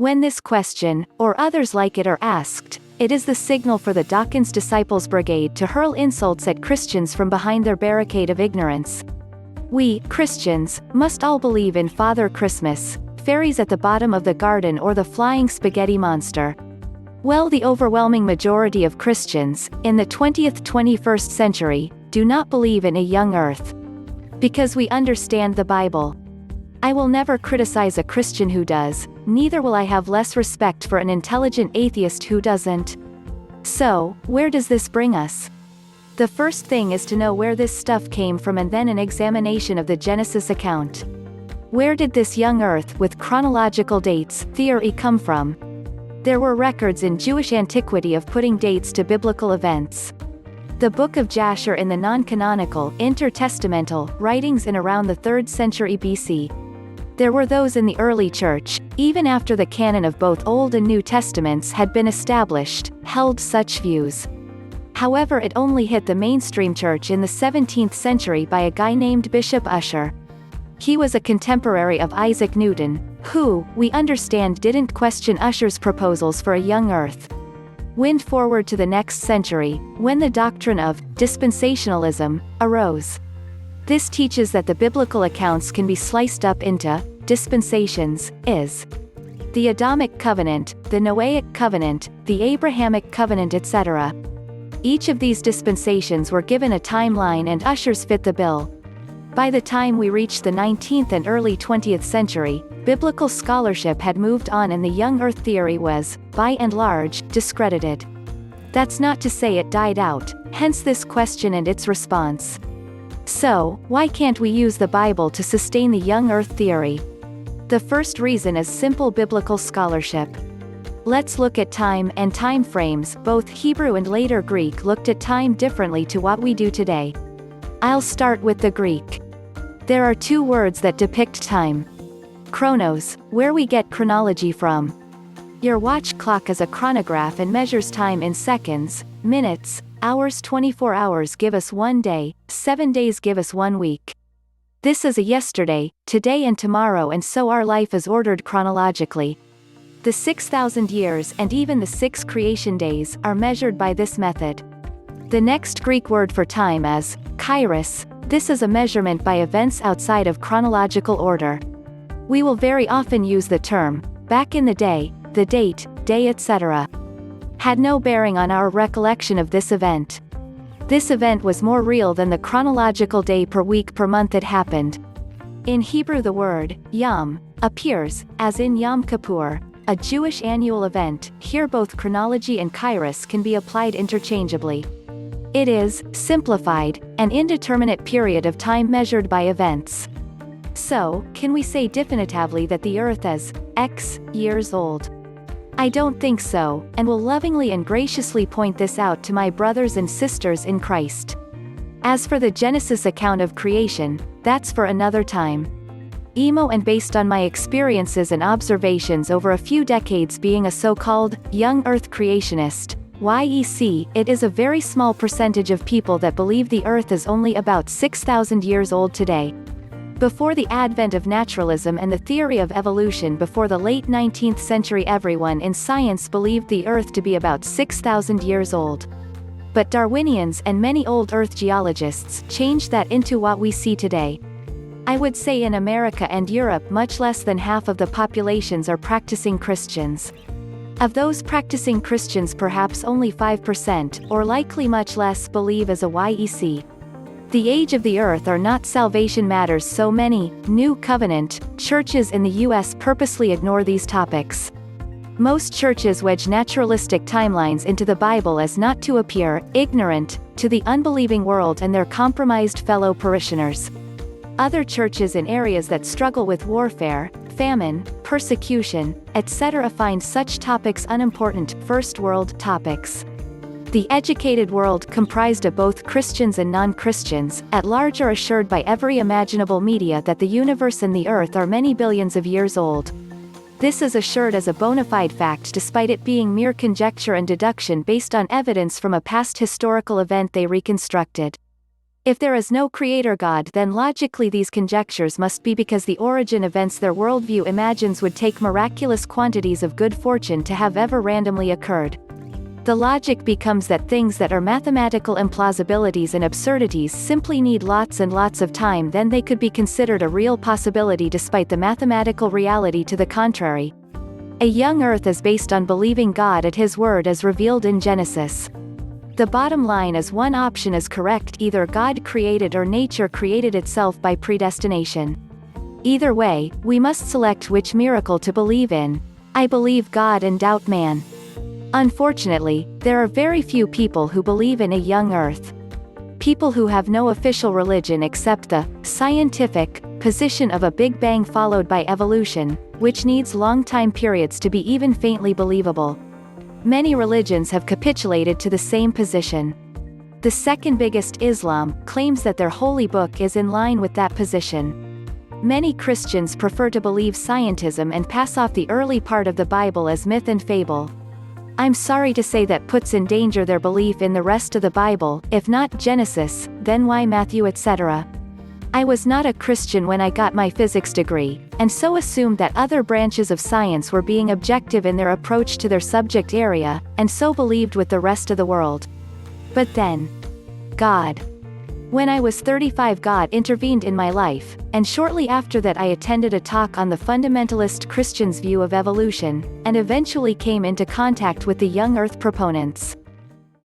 When this question, or others like it, are asked, it is the signal for the Dawkins Disciples Brigade to hurl insults at Christians from behind their barricade of ignorance. We, Christians, must all believe in Father Christmas, fairies at the bottom of the garden, or the flying spaghetti monster. Well, the overwhelming majority of Christians, in the 21st century, do not believe in a young earth. Because we understand the Bible. I will never criticize a Christian who does, neither will I have less respect for an intelligent atheist who doesn't. So, where does this bring us? The first thing is to know where this stuff came from, and then an examination of the Genesis account. Where did this young earth with chronological dates theory come from? There were records in Jewish antiquity of putting dates to biblical events. The Book of Jasher in the non-canonical, intertestamental, writings in around the 3rd century BC. There were those in the early church, even after the canon of both Old and New Testaments had been established, held such views. However, it only hit the mainstream church in the 17th century by a guy named Bishop Ussher. He was a contemporary of Isaac Newton, who, we understand, didn't question Ussher's proposals for a young earth. Wind forward to the next century, when the doctrine of dispensationalism arose. This teaches that the biblical accounts can be sliced up into dispensations, the Adamic covenant, the Noahic covenant, the Abrahamic covenant, etc. Each of these dispensations were given a timeline, and Ussher's fit the bill. By the time we reached the 19th and early 20th century, biblical scholarship had moved on, and the young earth theory was, by and large, discredited. That's not to say it died out, hence this question and its response. So, why can't we use the Bible to sustain the young earth theory? The first reason is simple biblical scholarship. Let's look at time and time frames. Both Hebrew and later Greek looked at time differently to what we do today. I'll start with the Greek. There are two words that depict time. Chronos, where we get chronology from. Your watch clock is a chronograph and measures time in seconds, minutes, hours. 24 hours give us 1 day, 7 days give us 1 week. This is a yesterday, today and tomorrow, and so our life is ordered chronologically. The 6,000 years and even the 6 creation days are measured by this method. The next Greek word for time is kairos. This is a measurement by events outside of chronological order. We will very often use the term, back in the day, the date, day, etc. Had no bearing on our recollection of this event. This event was more real than the chronological day per week per month it happened. In Hebrew, the word yom appears, as in Yom Kippur, a Jewish annual event. Here both chronology and kairos can be applied interchangeably. It is, simplified, an indeterminate period of time measured by events. So, can we say definitively that the earth is X years old? I don't think so, and will lovingly and graciously point this out to my brothers and sisters in Christ. As for the Genesis account of creation, that's for another time. And based on my experiences and observations over a few decades being a so-called young earth creationist, it is a very small percentage of people that believe the earth is only about 6,000 years old today. Before the advent of naturalism and the theory of evolution before the late 19th century, everyone in science believed the Earth to be about 6,000 years old. But Darwinians and many old Earth geologists changed that into what we see today. I would say in America and Europe much less than half of the populations are practicing Christians. Of those practicing Christians, perhaps only 5%, or likely much less, believe as a YEC. The age of the earth are not salvation matters. So many New Covenant churches in the U.S. purposely ignore these topics. Most churches wedge naturalistic timelines into the Bible as not to appear ignorant to the unbelieving world and their compromised fellow parishioners. Other churches in areas that struggle with warfare, famine, persecution, etc. find such topics unimportant, first world topics. The educated world, comprised of both Christians and non-Christians, at large, are assured by every imaginable media that the universe and the earth are many billions of years old. This is assured as a bona fide fact despite it being mere conjecture and deduction based on evidence from a past historical event they reconstructed. If there is no creator God, then logically these conjectures must be because the origin events their worldview imagines would take miraculous quantities of good fortune to have ever randomly occurred. The logic becomes that things that are mathematical implausibilities and absurdities simply need lots and lots of time, then they could be considered a real possibility despite the mathematical reality to the contrary. A young earth is based on believing God at His word as revealed in Genesis. The bottom line is one option is correct: either God created or nature created itself by predestination. Either way, we must select which miracle to believe in. I believe God and doubt man. Unfortunately, there are very few people who believe in a young earth. People who have no official religion except the scientific position of a Big Bang followed by evolution, which needs long time periods to be even faintly believable. Many religions have capitulated to the same position. The second biggest, Islam, claims that their holy book is in line with that position. Many Christians prefer to believe scientism and pass off the early part of the Bible as myth and fable. I'm sorry to say that puts in danger their belief in the rest of the Bible. If not Genesis, then why Matthew, etc.? I was not a Christian when I got my physics degree, and so assumed that other branches of science were being objective in their approach to their subject area, and so believed with the rest of the world. But then, God. When I was 35, God intervened in my life, and shortly after that I attended a talk on the fundamentalist Christians' view of evolution, and eventually came into contact with the young earth proponents.